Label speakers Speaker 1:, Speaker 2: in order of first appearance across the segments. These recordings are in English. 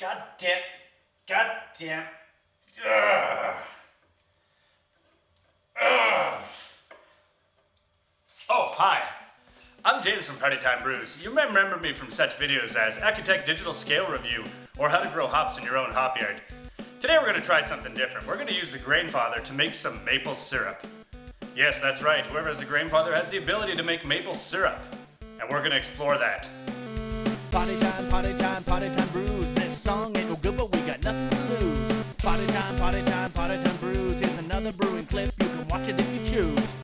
Speaker 1: God damn. God damn. Ugh. Ugh. Oh, hi. I'm James from Party Time Brews. You may remember me from such videos as Acutech Digital Scale Review or How to Grow Hops in Your Own Hop Yard. Today we're going to try something different. We're going to use the Grainfather to make some maple syrup. Yes, that's right. Whoever has the Grainfather has the ability to make maple syrup. And we're going to explore that.
Speaker 2: Party time, party time, party time brews. This song ain't no good, but we got nothing to lose. Party time, party time, party time brews. Here's another brewing clip. You can watch it if you choose.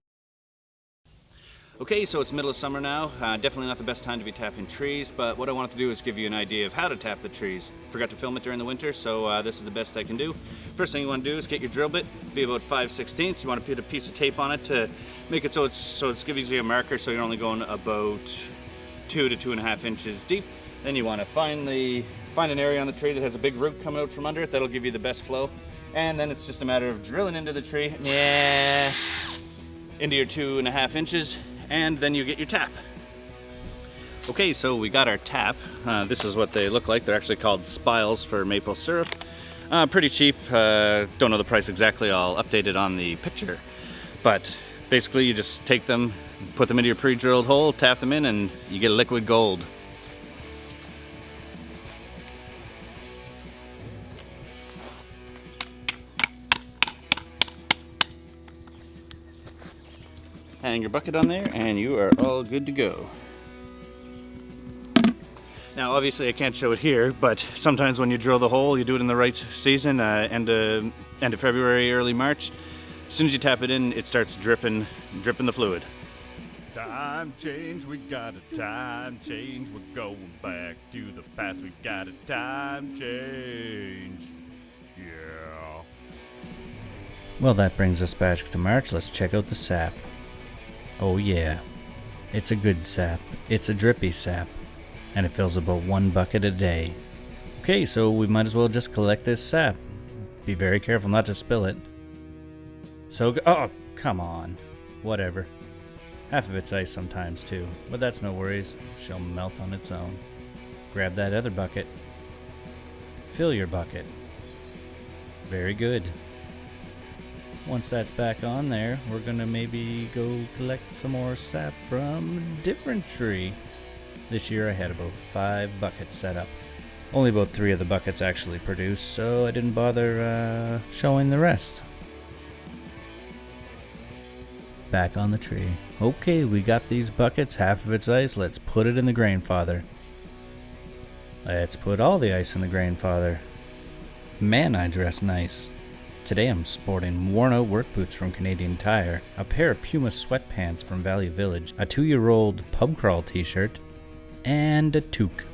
Speaker 3: Okay, so it's middle of summer now. Definitely not the best time to be tapping trees, but what I wanted to do is give you an idea of how to tap the trees. Forgot to film it during the winter, so this is the best I can do. First thing you want to do is get your drill bit, be about 5/16. You want to put a piece of tape on it to make it so it's giving you a marker, so you're only going about 2 to 2.5 inches deep. Then you want to find an area on the tree that has a big root coming out from under it. That'll give you the best flow. And then it's just a matter of drilling into the tree, into your 2.5 inches. And then you get your tap. Okay, so we got our tap. This is what they look like. They're actually called spiles for maple syrup. Pretty cheap. Don't know the price exactly. I'll update it on the picture. But basically you just take them, put them into your pre-drilled hole, tap them in, and you get liquid gold. Hang your bucket on there and you are all good to go. Now obviously I can't show it here, but sometimes when you drill the hole you do it in the right season, end of February, early March. As soon as you tap it in, it starts dripping the fluid.
Speaker 4: Time change, we got a time change. We're going back to the past, we got a time change. Yeah.
Speaker 5: Well, that brings us back to March. Let's check out the sap. Oh yeah, it's a good sap. It's a drippy sap, and it fills about 1 bucket a day. Okay, so we might as well just collect this sap. Be very careful not to spill it. So, oh, come on. Whatever. Half of it's ice sometimes too, but that's no worries. She'll melt on its own. Grab that other bucket. Fill your bucket. Very good. Once that's back on there, we're gonna maybe go collect some more sap from a different tree. This year I had about 5 buckets set up. Only about 3 of the buckets actually produced, so I didn't bother showing the rest. Back on the tree. Okay, we got these buckets, half of it's ice. Let's put it in the Grainfather. Let's put all the ice in the Grainfather. Man, I dress nice. Today I'm sporting worn-out work boots from Canadian Tire, a pair of Puma sweatpants from Valley Village, a 2-year-old pub crawl t-shirt, and a toque.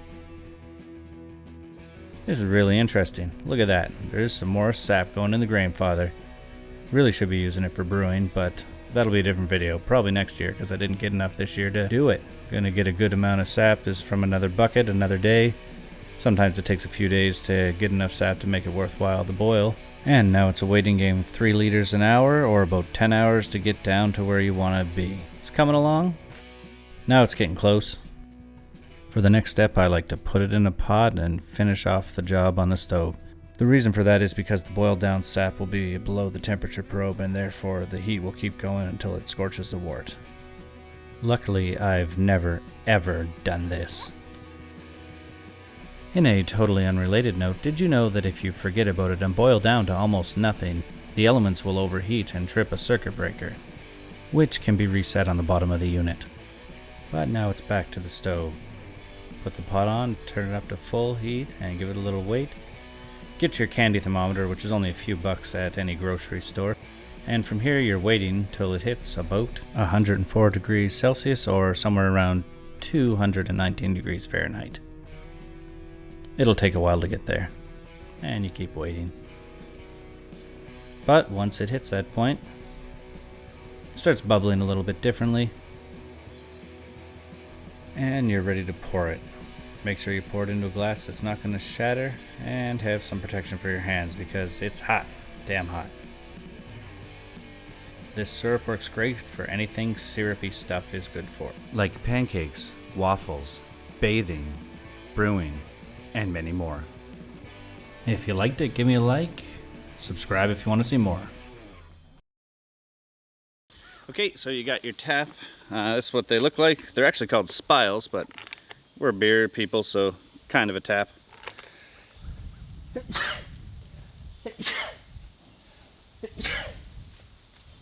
Speaker 5: This is really interesting. Look at that. There's some more sap going in the Grainfather. Really should be using it for brewing, but that'll be a different video. Probably next year, because I didn't get enough this year to do it. Gonna get a good amount of sap. This is from another bucket, another day. Sometimes it takes a few days to get enough sap to make it worthwhile to boil. And now it's a waiting game of 3 liters an hour, or about 10 hours to get down to where you want to be. It's coming along. Now it's getting close. For the next step, I like to put it in a pot and finish off the job on the stove. The reason for that is because the boiled down sap will be below the temperature probe, and therefore the heat will keep going until it scorches the wort. Luckily, I've never ever done this. In a totally unrelated note, did you know that if you forget about it and boil down to almost nothing, the elements will overheat and trip a circuit breaker, which can be reset on the bottom of the unit. But now it's back to the stove. Put the pot on, turn it up to full heat, and give it a little wait. Get your candy thermometer, which is only a few bucks at any grocery store, and from here you're waiting till it hits about 104 degrees Celsius or somewhere around 219 degrees Fahrenheit. It'll take a while to get there, and you keep waiting. But once it hits that point, it starts bubbling a little bit differently, and you're ready to pour it. Make sure you pour it into a glass that's not going to shatter, and have some protection for your hands because it's hot, damn hot. This syrup works great for anything syrupy stuff is good for, like pancakes, waffles, bathing, brewing, and many more. If you liked it, give me a like. Subscribe if you want to see more.
Speaker 3: Okay, so you got your tap. This is what they look like. They're actually called spiles, but we're beer people, so kind of a tap.